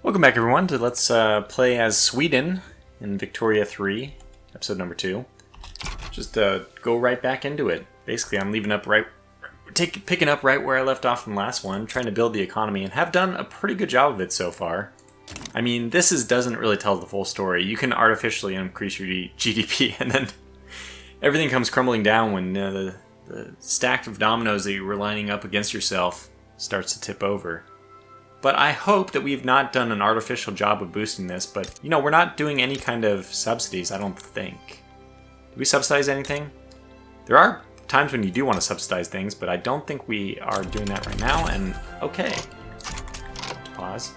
Welcome back, everyone, to Let's Play as Sweden in Victoria 3, episode number 2. Just go right back into it. Basically, I'm picking up right where I left off in the last one, trying to build the economy, and have done a pretty good job of it so far. I mean, doesn't really tell the full story. You can artificially increase your GDP, and then everything comes crumbling down when the stack of dominoes that you were lining up against yourself starts to tip over. But I hope that we've not done an artificial job of boosting this, but, you know, we're not doing any kind of subsidies, I don't think. Do we subsidize anything? There are times when you do want to subsidize things, but I don't think we are doing that right now, and okay. Pause.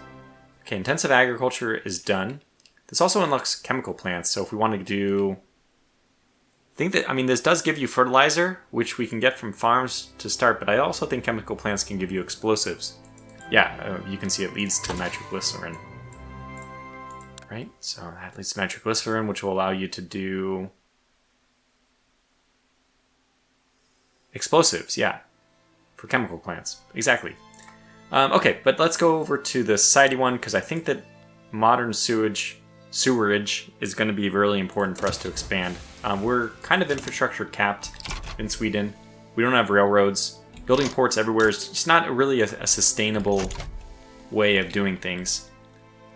Okay, intensive agriculture is done. This also unlocks chemical plants, so if we want to do... this does give you fertilizer, which we can get from farms to start, but I also think chemical plants can give you explosives. Yeah, you can see it leads to nitroglycerin. Right? So that leads to nitroglycerin, which will allow you to do explosives, yeah. For chemical plants. Exactly. Okay, but let's go over to the society one, because I think that modern sewerage is going to be really important for us to expand. We're kind of infrastructure capped in Sweden. We don't have railroads. Building ports everywhere is just not really a sustainable way of doing things.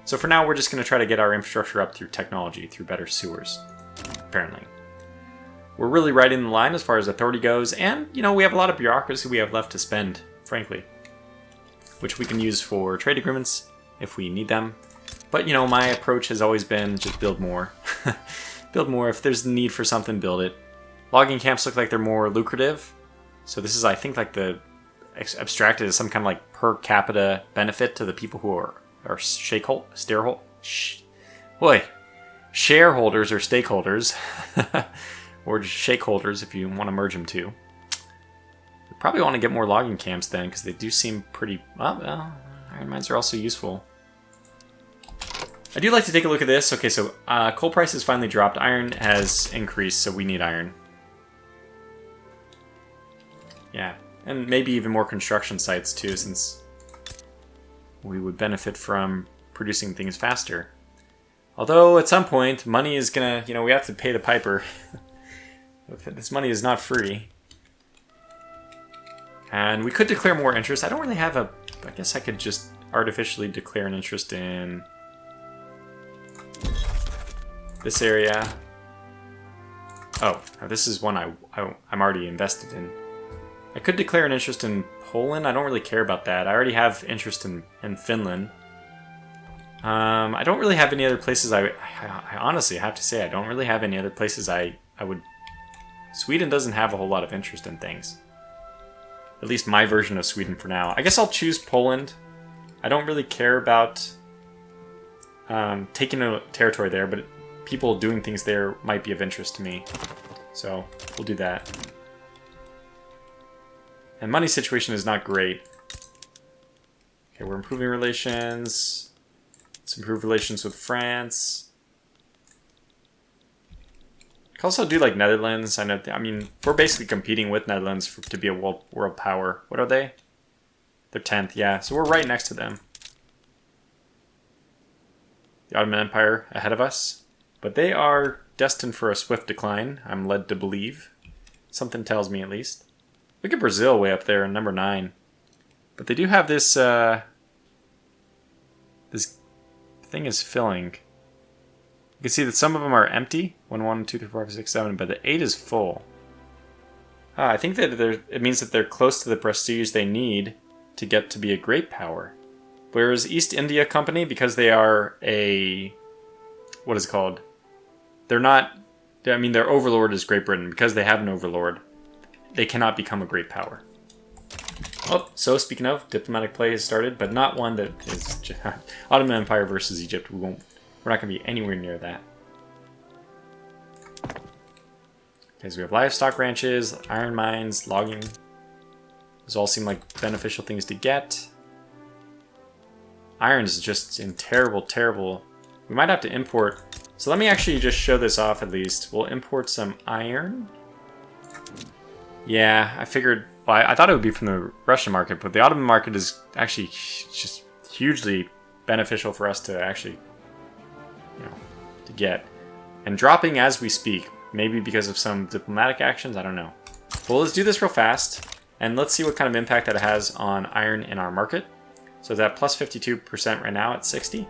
So for now, we're just going to try to get our infrastructure up through technology, through better sewers, apparently. We're really right in the line as far as authority goes, and, you know, we have a lot of bureaucracy we have left to spend, frankly, which we can use for trade agreements if we need them. But, you know, my approach has always been just build more. Build more. If there's the need for something, build it. Logging camps look like they're more lucrative. So this is, I think, like the abstracted as some kind of like per capita benefit to the people who are shareholders or stakeholders, or just shakeholders if you want to merge them too. We probably want to get more logging camps then, because they do seem pretty. Well, iron mines are also useful. I do like to take a look at this. Okay, so coal prices finally dropped. Iron has increased, so we need iron. Yeah, and maybe even more construction sites too, since we would benefit from producing things faster. Although, at some point, money is gonna, you know, we have to pay the piper. This money is not free. And we could declare more interest. I don't really have I guess I could just artificially declare an interest in this area. Oh, this is one I'm already invested in. I could declare an interest in Poland. I don't really care about that. I already have interest in Finland. I don't really have any other places I honestly have to say I don't really have any other places I would... Sweden doesn't have a whole lot of interest in things. At least my version of Sweden for now. I guess I'll choose Poland. I don't really care about taking a territory there, but people doing things there might be of interest to me. So we'll do that. And money situation is not great. Okay, we're improving relations. Let's improve relations with France. Could also do like Netherlands. I mean, we're basically competing with Netherlands to be a world power. What are they? They're 10th, yeah. So we're right next to them. The Ottoman Empire ahead of us. But they are destined for a swift decline, I'm led to believe. Something tells me, at least. Look at Brazil way up there in number 9. But they do have this, this thing is filling. You can see that some of them are empty. 1, 2, 3, 4, 5, 6, 7, but the 8 is full. I think that it means that they're close to the prestige they need to get to be a great power. Whereas East India Company, because they are a... what is it called? They're not... I mean, their overlord is Great Britain. Because they have an overlord, they cannot become a great power. Oh, so speaking of, diplomatic play has started, but not one that is Ottoman Empire versus Egypt. We're not going to be anywhere near that. Okay, so we have livestock ranches, iron mines, logging. Those all seem like beneficial things to get. Iron is just in terrible. We might have to import. So let me actually just show this off at least. We'll import some iron. Yeah, I figured... Well, I thought it would be from the Russian market, but the Ottoman market is actually just hugely beneficial for us to actually, to get. And dropping as we speak, maybe because of some diplomatic actions, I don't know. Well, let's do this real fast, and let's see what kind of impact that it has on iron in our market. So that plus 52% right now at 60,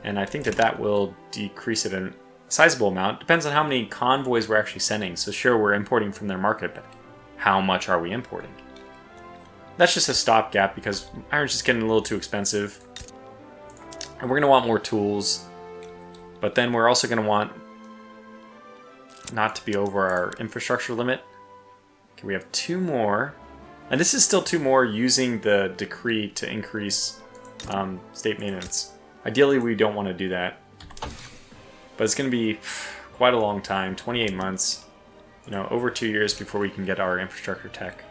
and I think that will decrease it a sizable amount. Depends on how many convoys we're actually sending. So sure, we're importing from their market, but how much are we importing? That's just a stopgap because iron's just getting a little too expensive. And we're going to want more tools, but then we're also going to want not to be over our infrastructure limit. Okay, we have 2 more. And this is still 2 more using the decree to increase state maintenance. Ideally, we don't want to do that. But it's going to be quite a long time, 28 months. Over 2 years before we can get our infrastructure tech.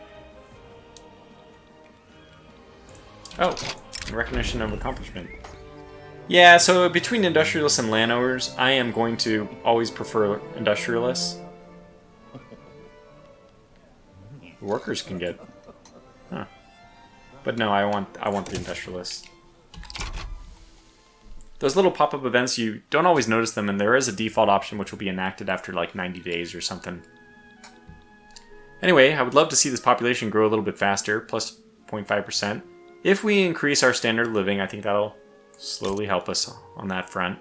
Oh, recognition of accomplishment. Yeah, so between industrialists and landowners, I am going to always prefer industrialists. Workers can get... Huh. But no, I want the industrialists. Those little pop-up events, you don't always notice them, and there is a default option which will be enacted after like 90 days or something. Anyway, I would love to see this population grow a little bit faster, plus 0.5%. If we increase our standard of living, I think that'll slowly help us on that front.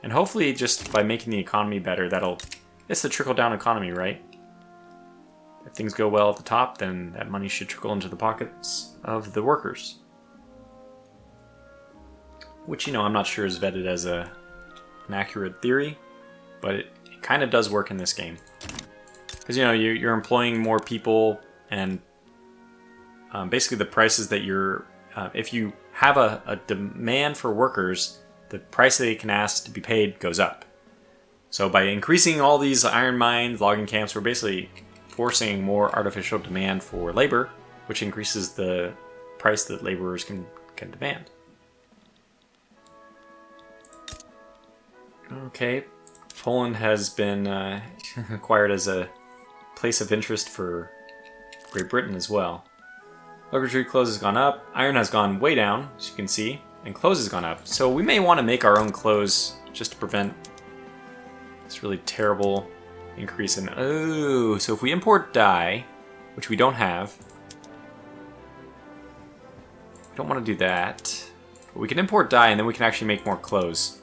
And hopefully just by making the economy better, it's the trickle-down economy, right? If things go well at the top, then that money should trickle into the pockets of the workers. Which, I'm not sure is vetted as an accurate theory, but it kind of does work in this game. Because, you're employing more people, and basically the prices that if you have a demand for workers, the price they can ask to be paid goes up. So by increasing all these iron mines, logging camps, we're basically forcing more artificial demand for labor, which increases the price that laborers can demand. Okay, Poland has been acquired as a place of interest for Great Britain as well. Luxury clothes has gone up, iron has gone way down, as you can see, and clothes has gone up. So we may want to make our own clothes just to prevent this really terrible increase in... Oh, so if we import dye, which we don't have, we don't want to do that. But we can import dye and then we can actually make more clothes.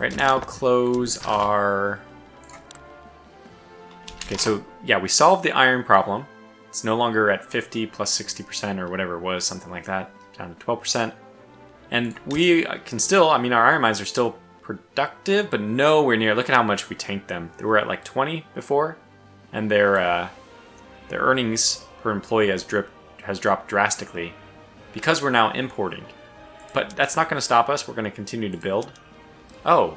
Right now, clothes are... Okay, so yeah, we solved the iron problem. It's no longer at 50 plus 60% or whatever it was, something like that, down to 12%. And we can still, our iron mines are still productive, but nowhere near. Look at how much we tanked them. They were at like 20 before, and their earnings per employee has dropped drastically because we're now importing. But that's not going to stop us. We're going to continue to build. Oh.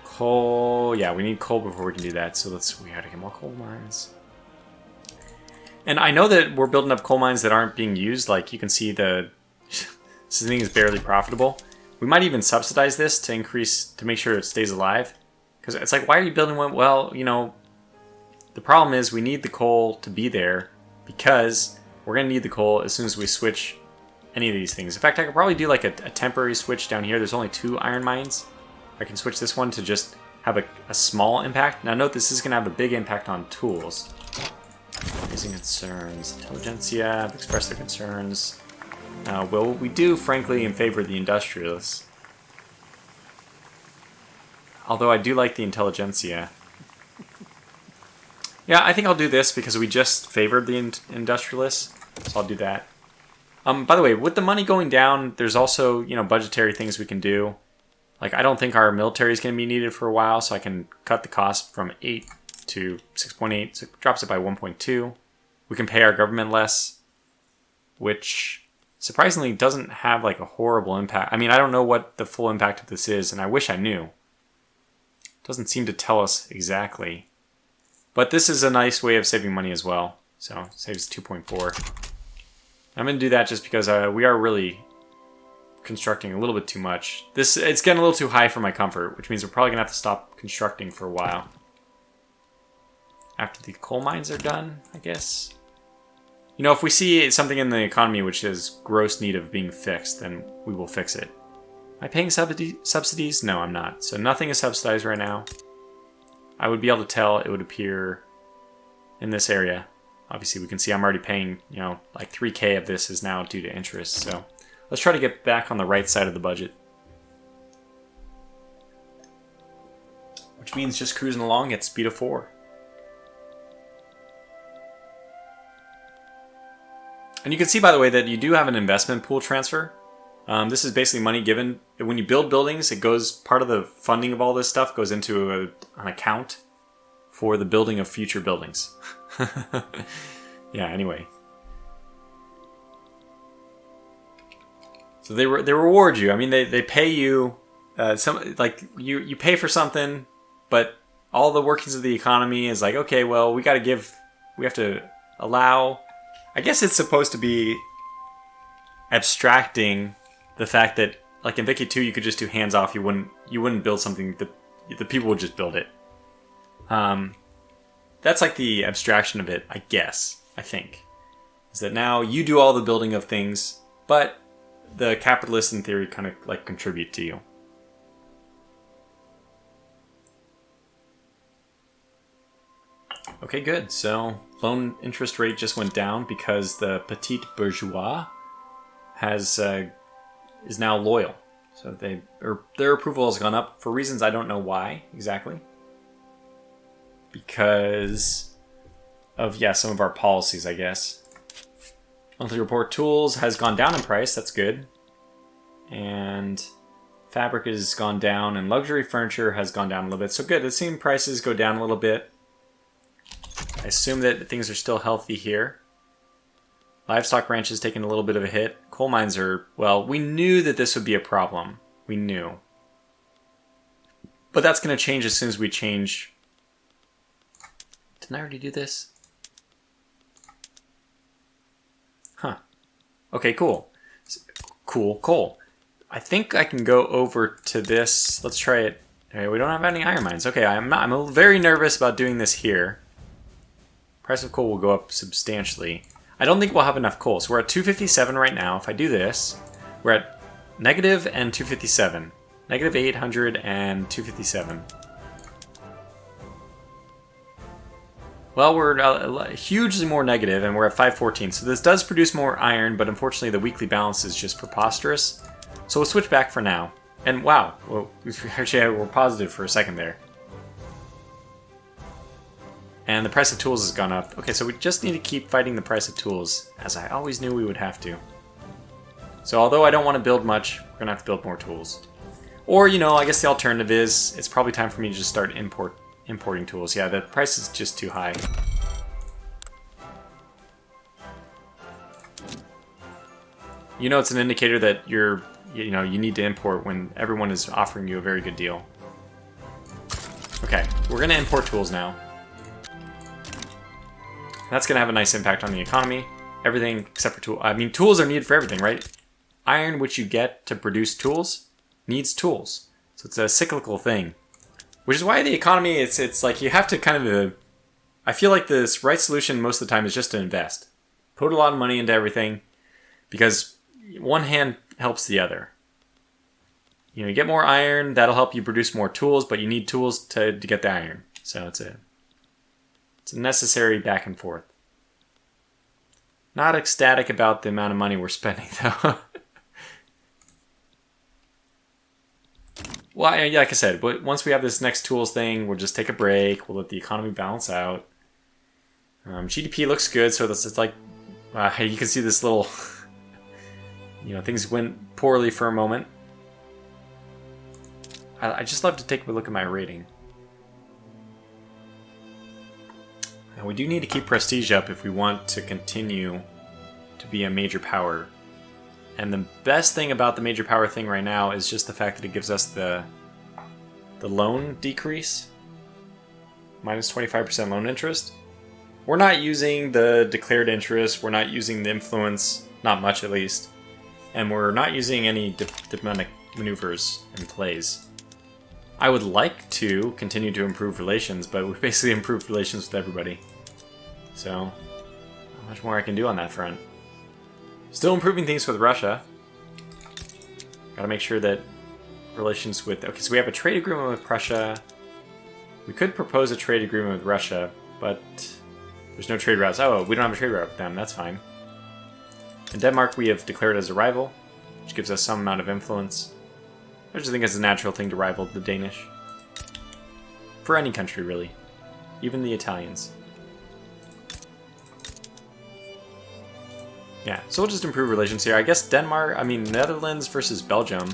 Coal. Yeah, we need coal before we can do that. So we gotta get more coal mines. And I know that we're building up coal mines that aren't being used. Like, you can see this thing is barely profitable. We might even subsidize this to make sure it stays alive. Because it's like, why are you building one? Well, the problem is we need the coal to be there because we're going to need the coal as soon as we switch any of these things. In fact, I could probably do like a temporary switch down here. There's only 2 iron mines. I can switch this one to just have a small impact. Now note, this is going to have a big impact on tools. Raising concerns. Intelligentsia have expressed their concerns. Well, we do, frankly, in favor of the industrialists. Although I do like the intelligentsia. Yeah, I think I'll do this because we just favored the industrialists. So I'll do that. By the way, with the money going down, there's also, budgetary things we can do. Like, I don't think our military is going to be needed for a while, so I can cut the cost from 8 to 6.8, so it drops it by 1.2. We can pay our government less, which surprisingly doesn't have like a horrible impact. I don't know what the full impact of this is, and I wish I knew. It doesn't seem to tell us exactly. But this is a nice way of saving money as well. So it saves 2.4. I'm going to do that just because we are really constructing a little bit too much. It's getting a little too high for my comfort, which means we're probably going to have to stop constructing for a while. After the coal mines are done, I guess. You know, if we see something in the economy which is gross need of being fixed, then we will fix it. Am I paying subsidies? No, I'm not. So nothing is subsidized right now. I would be able to tell. It would appear in this area. Obviously, we can see I'm already paying, you know, like 3K of this is now due to interest. So let's try to get back on the right side of the budget. Which means just cruising along at speed of 4. And you can see, by the way, that you do have an investment pool transfer. This is basically money given. When you build buildings, it goes, part of the funding of all this stuff goes into an account for the building of future buildings. Yeah, anyway. So they reward you. I mean, they pay you, you pay for something, but all the workings of the economy is like, okay, well, we have to allow, I guess it's supposed to be abstracting the fact that, like in Vicky 2, you could just do hands off. You wouldn't build something. The people would just build it. That's like the abstraction of it, I guess. I think is that now you do all the building of things, but the capitalists in theory kind of like contribute to you. Okay, good. So loan interest rate just went down because the petit bourgeois is now loyal. So their approval has gone up for reasons I don't know why exactly. Because of, some of our policies, I guess. Monthly report tools has gone down in price. That's good. And fabric has gone down, and luxury furniture has gone down a little bit. So good. I've seen prices go down a little bit. I assume that things are still healthy here. Livestock ranch is taking a little bit of a hit. Coal mines are, well, we knew that this would be a problem. We knew. But that's going to change as soon as we change. Didn't I already do this? Huh. Okay, cool. Cool, coal. I think I can go over to this. Let's try it. Okay, we don't have any iron mines. Okay, I'm very nervous about doing this here. Price of coal will go up substantially. I don't think we'll have enough coal. So we're at 257 right now. If I do this, we're at negative and 257. Negative 800 and 257. Well, we're hugely more negative, and we're at 514. So this does produce more iron, but unfortunately the weekly balance is just preposterous. So we'll switch back for now. And wow, well, actually we're positive for a second there. And the price of tools has gone up. Okay, so we just need to keep fighting the price of tools, as I always knew we would have to. So although I don't want to build much, we're going to have to build more tools. Or, I guess the alternative is, it's probably time for me to just start importing tools. Yeah, the price is just too high. It's an indicator that you need to import when everyone is offering you a very good deal. Okay, we're going to import tools now. That's going to have a nice impact on the economy. Everything except for tools. I mean, tools are needed for everything, right? Iron, which you get to produce tools, needs tools. So it's a cyclical thing. Which is why the economy, it's like you have to kind of... I feel like this right solution most of the time is just to invest. Put a lot of money into everything, because one hand helps the other. You get more iron, that'll help you produce more tools, but you need tools to get the iron. So it's a necessary back and forth. Not ecstatic about the amount of money we're spending, though. Well, like I said, once we have this next tools thing, we'll just take a break. We'll let the economy balance out. GDP looks good, so it's like... you can see this little... things went poorly for a moment. I just love to take a look at my rating. And we do need to keep prestige up if we want to continue to be a major power. And the best thing about the major power thing right now is just the fact that it gives us the loan decrease. Minus 25% loan interest. We're not using the declared interest. We're not using the influence. Not much, at least. And we're not using any diplomatic maneuvers and plays. I would like to continue to improve relations, but we basically improved relations with everybody. So, much more I can do on that front. Still improving things with Russia. Gotta make sure that relations with... Okay, so we have a trade agreement with Prussia. We could propose a trade agreement with Russia, but there's no trade routes. Oh, we don't have a trade route with them. That's fine. In Denmark, we have declared as a rival, which gives us some amount of influence. I just think it's a natural thing to rival the Danish. For any country, really. Even the Italians. Yeah, so we'll just improve relations here. I guess Netherlands versus Belgium.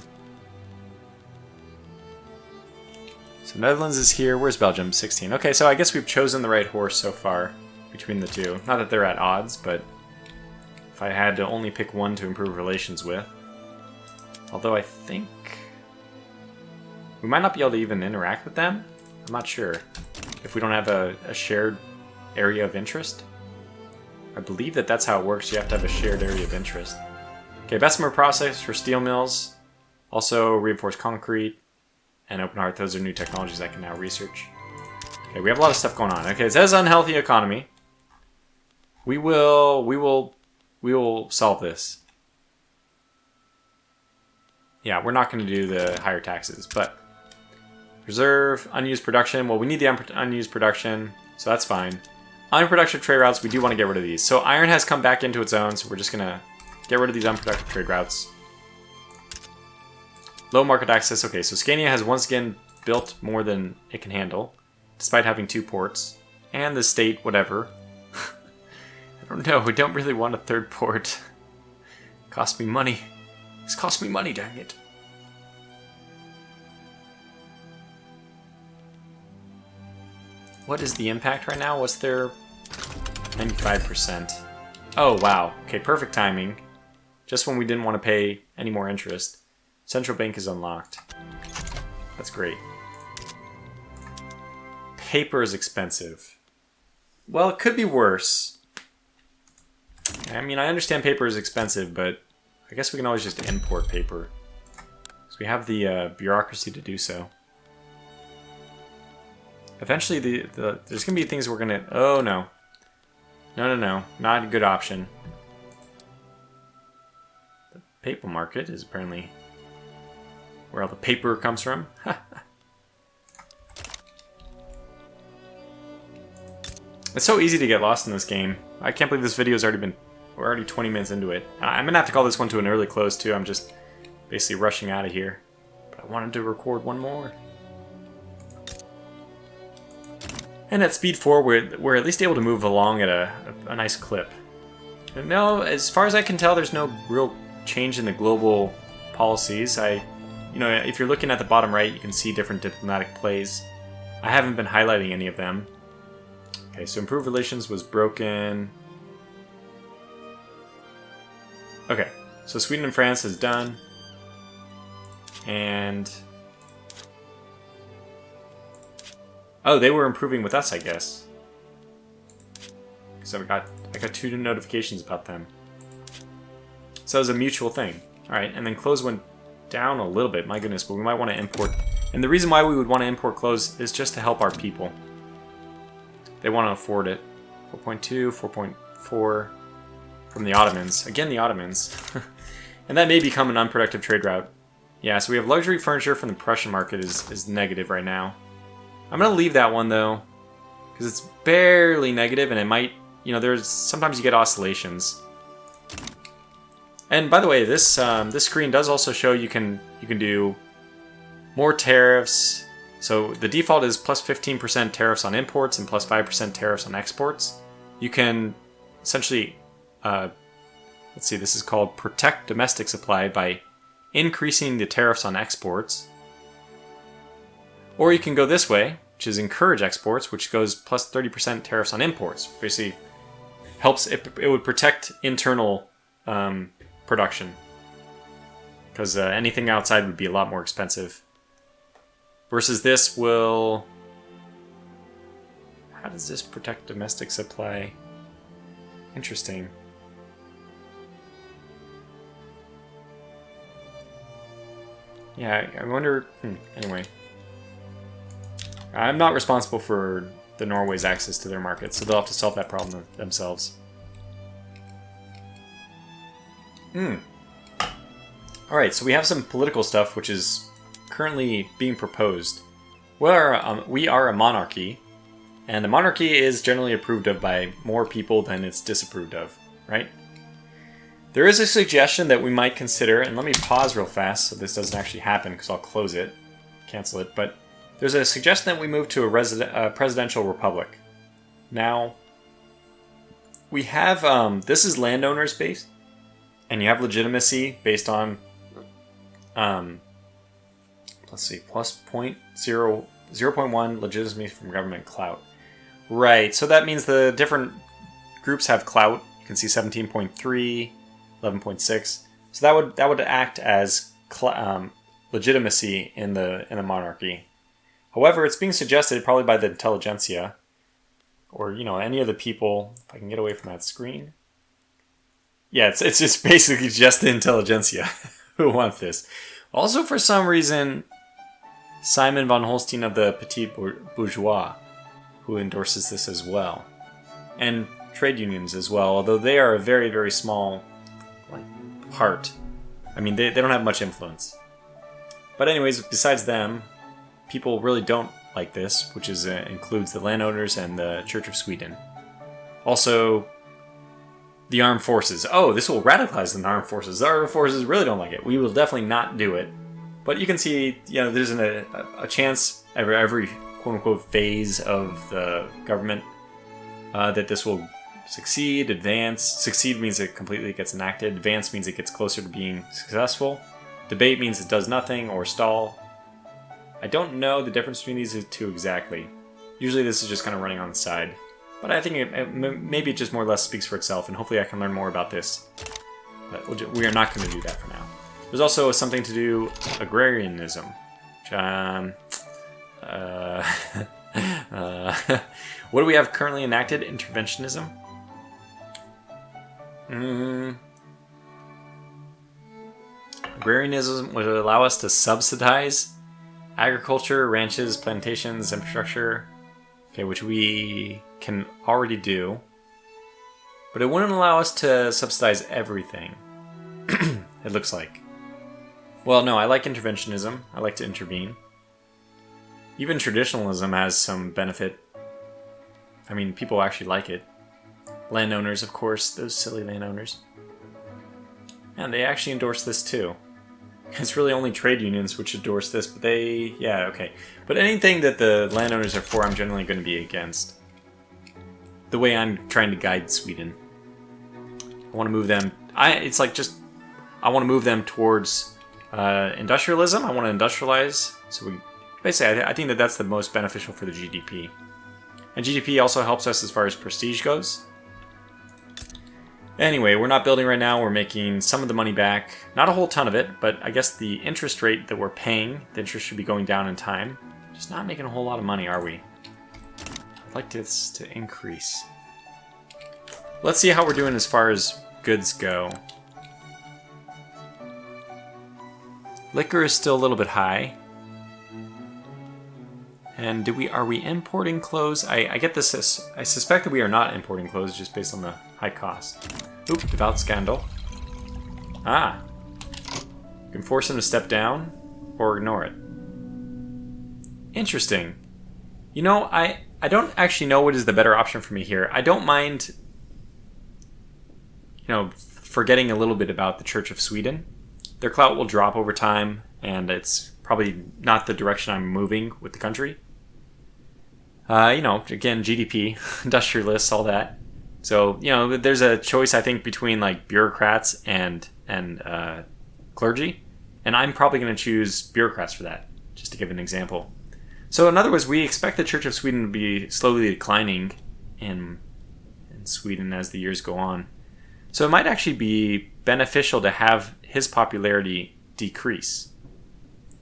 So Netherlands is here. Where's Belgium? 16. Okay, so I guess we've chosen the right horse so far between the two. Not that they're at odds, but if I had to only pick one to improve relations with. Although I think we might not be able to even interact with them. I'm not sure. If we don't have a shared area of interest. I believe that that's how it works. You have to have a shared area of interest. Okay, Bessemer process for steel mills. Also reinforced concrete and open heart. Those are new technologies I can now research. Okay, we have a lot of stuff going on. Okay, it says unhealthy economy. We will solve this. Yeah, we're not going to do the higher taxes, but reserve unused production. Well, we need the unused production, so that's fine. Unproductive trade routes, we do want to get rid of these. So iron has come back into its own, so we're just going to get rid of these unproductive trade routes. Low market access. Okay, so Scania has once again built more than it can handle, despite having 2 ports. And the state, whatever. I don't know, we don't really want a 3rd port. Cost me money. It's cost me money, dang it. What is the impact right now? What's their 95%? Oh, wow. Okay, perfect timing. Just when we didn't want to pay any more interest. Central bank is unlocked. That's great. Paper is expensive. Well, it could be worse. I mean, I understand paper is expensive, but I guess we can always just import paper. So we have the bureaucracy to do so. Eventually, there's going to be things we're going to... Oh, no. No. Not a good option. The paper market is apparently where all the paper comes from. It's so easy to get lost in this game. I can't believe this video's already been... We're already 20 minutes into it. I'm going to have to call this one to an early close, too. I'm just basically rushing out of here. But I wanted to record one more. And at speed 4, we're at least able to move along at a nice clip. No, as far as I can tell, there's no real change in the global policies. If you're looking at the bottom right, you can see different diplomatic plays. I haven't been highlighting any of them. Okay, so improved relations was broken. Okay, so Sweden and France is done. And... Oh, they were improving with us, I guess. So I got 2 notifications about them. So it was a mutual thing. Alright, and then clothes went down a little bit, my goodness, but we might want to import. And the reason why we would want to import clothes is just to help our people. They want to afford it. 4.2, 4.4 from the Ottomans. Again, the Ottomans. And that may become an unproductive trade route. Yeah, so we have luxury furniture from the Prussian market is negative right now. I'm going to leave that one, though, because it's barely negative, and it might, there's sometimes you get oscillations. And by the way, this screen does also show you can do more tariffs. So the default is plus 15% tariffs on imports and plus 5% tariffs on exports. You can essentially, let's see, this is called protect domestic supply by increasing the tariffs on exports. Or you can go this way, which is encourage exports, which goes plus 30% tariffs on imports. Basically, helps it would protect internal production, because anything outside would be a lot more expensive. Versus this will... How does this protect domestic supply? Interesting. Yeah, I wonder... Anyway. I'm not responsible for the Norway's access to their market, so they'll have to solve that problem themselves. Alright, so we have some political stuff which is currently being proposed. We are a monarchy, and a monarchy is generally approved of by more people than it's disapproved of, right? There is a suggestion that we might consider, and let me pause real fast so this doesn't actually happen because I'll close it, cancel it, but there's a suggestion that we move to a presidential republic. Now, we have, this is landowners based, and you have legitimacy based on, let's see, plus 0.1 legitimacy from government clout. Right, so that means the different groups have clout. You can see 17.3, 11.6. So that would act as legitimacy in the monarchy. However, it's being suggested probably by the intelligentsia, or any of the people. If I can get away from that screen. Yeah, it's just basically just the intelligentsia who wants this. Also, for some reason, Simon von Holstein of the Petit Bourgeois, who endorses this as well. And trade unions as well, although they are a very, very small part. I mean, they don't have much influence. But anyways, besides them, people really don't like this, which is includes the landowners and the Church of Sweden. Also, the armed forces. Oh, this will radicalize the armed forces. The armed forces really don't like it. We will definitely not do it. But you can see, there's a chance every quote-unquote phase of the government that this will succeed, advance. Succeed means it completely gets enacted. Advance means it gets closer to being successful. Debate means it does nothing or stall. I don't know the difference between these two exactly. Usually this is just kind of running on the side. But I think maybe it just more or less speaks for itself, and hopefully I can learn more about this. But we are not going to do that for now. There's also something to do agrarianism. What do we have currently enacted? Interventionism? Agrarianism would allow us to subsidize agriculture, ranches, plantations, infrastructure, okay, which we can already do. But it wouldn't allow us to subsidize everything, it looks like. Well, no, I like interventionism. I like to intervene. Even traditionalism has some benefit. I mean, people actually like it. Landowners, of course, those silly landowners. And they actually endorse this too. It's really only trade unions which endorse this, but yeah, okay. But anything that the landowners are for, I'm generally going to be against. The way I'm trying to guide Sweden. I want to move them, I want to move them towards industrialism. I want to industrialize. So basically, I think that's the most beneficial for the GDP. And GDP also helps us as far as prestige goes. Anyway, we're not building right now. We're making some of the money back. Not a whole ton of it, but I guess the interest rate that we're paying, the interest should be going down in time. Just not making a whole lot of money, are we? I'd like this to increase. Let's see how we're doing as far as goods go. Liquor is still a little bit high. And are we importing clothes? I get this. I suspect that we are not importing clothes just based on the high cost. Oop, devout scandal. Ah. You can force him to step down or ignore it. Interesting. I don't actually know what is the better option for me here. I don't mind, forgetting a little bit about the Church of Sweden. Their clout will drop over time, and it's probably not the direction I'm moving with the country. Again, GDP, industrialists, all that. So, there's a choice, I think, between bureaucrats and clergy. And I'm probably going to choose bureaucrats for that, just to give an example. So, in other words, we expect the Church of Sweden to be slowly declining in Sweden as the years go on. So it might actually be beneficial to have his popularity decrease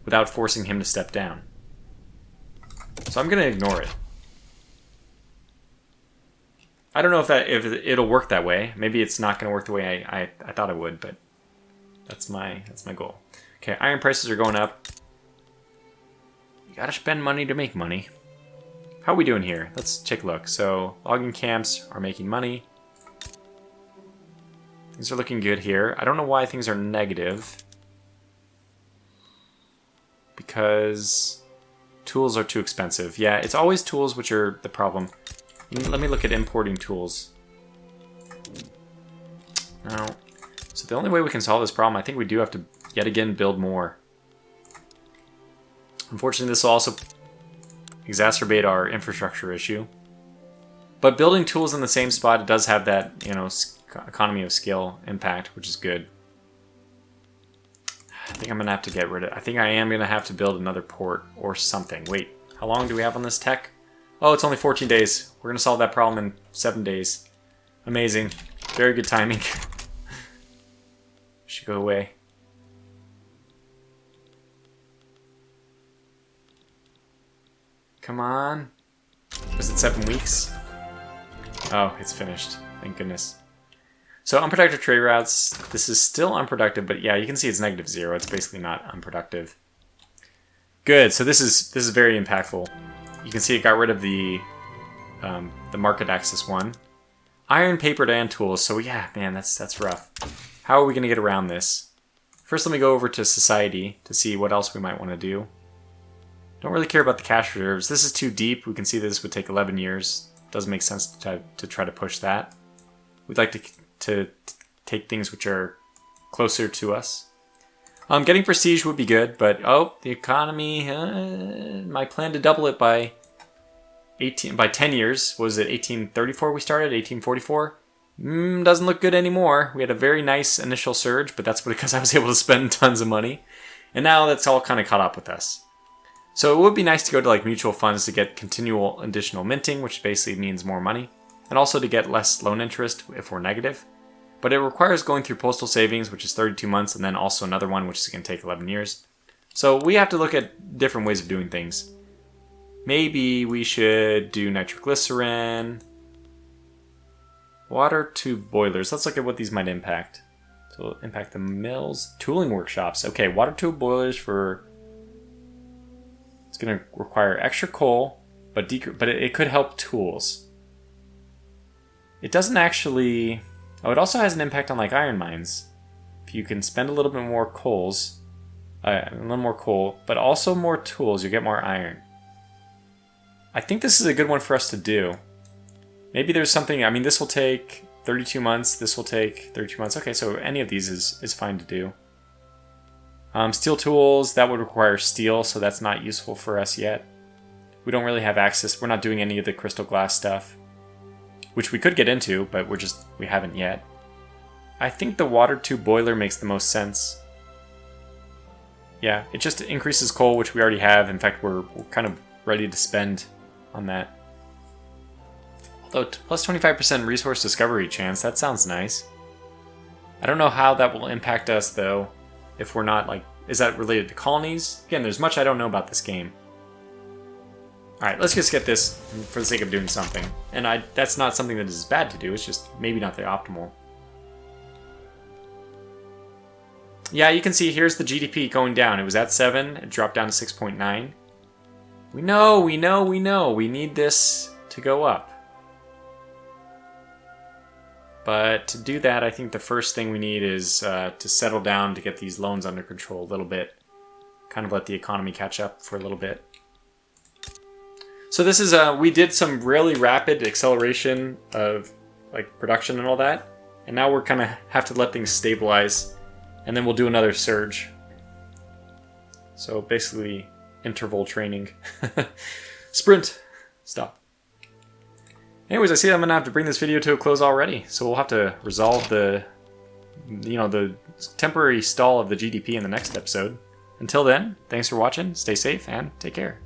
without forcing him to step down. So I'm going to ignore it. I don't know if it'll work that way. Maybe it's not going to work the way I thought it would, but that's my goal. Okay, iron prices are going up. You gotta spend money to make money. How are we doing here? Let's take a look. So logging camps are making money. Things are looking good here. I don't know why things are negative. Because tools are too expensive. Yeah, it's always tools which are the problem. Let me look at importing tools. No. So the only way we can solve this problem, I think we do have to, yet again, build more. Unfortunately, this will also exacerbate our infrastructure issue. But building tools in the same spot, it does have that, you know, economy of scale impact, which is good. I think I'm going to have to get rid of it. I think I am going to have to build another port or something. Wait, how long do we have on this tech? Oh, it's only 14 days. We're going to solve that problem in 7 days. Amazing. Very good timing. Should go away. Come on. Was it 7 weeks? Oh, it's finished. Thank goodness. So unproductive trade routes, this is still unproductive, but yeah, you can see it's -0. It's basically not unproductive. Good, so this is very impactful. You can see it got rid of the market access one. Iron, paper, and tools. So yeah, man, that's rough. How are we going to get around this? First, let me go over to society to see what else we might want to do. Don't really care about the cash reserves. This is too deep. We can see that this would take 11 years. Doesn't make sense to try to push that. We'd like to take things which are closer to us. Getting prestige would be good, but oh, the economy. My plan to double it by 10 years. Was it 1834 we started? 1844? Doesn't look good anymore. We had a very nice initial surge, but that's because I was able to spend tons of money, and now that's all kind of caught up with us. So it would be nice to go to like mutual funds to get continual additional minting, which basically means more money, and also to get less loan interest if we're negative. But it requires going through postal savings, which is 32 months, and then also another one, which is going to take 11 years. So we have to look at different ways of doing things. Maybe we should do nitroglycerin, water tube boilers. Let's look at what these might impact. So it'll impact the mills, tooling workshops. Okay, water tube boilers for. It's going to require extra coal, but it could help tools. It doesn't actually. Oh, it also has an impact on like iron mines. If you can spend a little bit more coals, a little more coal, but also more tools, you get more iron. I think this is a good one for us to do. Maybe there's something. I mean, this will take 32 months. This will take 32 months. Okay, so any of these is fine to do. Steel tools, that would require steel, so that's not useful for us yet. We don't really have access. We're not doing any of the crystal glass stuff, which we could get into, but we haven't yet. I think the water tube boiler makes the most sense. Yeah, it just increases coal, which we already have. In fact, we're kind of ready to spend on that. Although plus 25% resource discovery chance, that sounds nice. I don't know how that will impact us, though. If we're not, like, is that related to colonies? Again, there's much I don't know about this game. Alright, let's just get this for the sake of doing something. And that's not something that is bad to do, it's just maybe not the optimal. Yeah, you can see here's the GDP going down. It was at 7, it dropped down to 6.9. We know, we need this to go up. But to do that, I think the first thing we need is to settle down to get these loans under control a little bit. Kind of let the economy catch up for a little bit. So this is, we did some really rapid acceleration of like production and all that. And now we're kind of have to let things stabilize. And then we'll do another surge. So basically, interval training. Sprint. Stop. Anyways, I see I'm going to have to bring this video to a close already, so we'll have to resolve the temporary stall of the GDP in the next episode. Until then, thanks for watching, stay safe, and take care.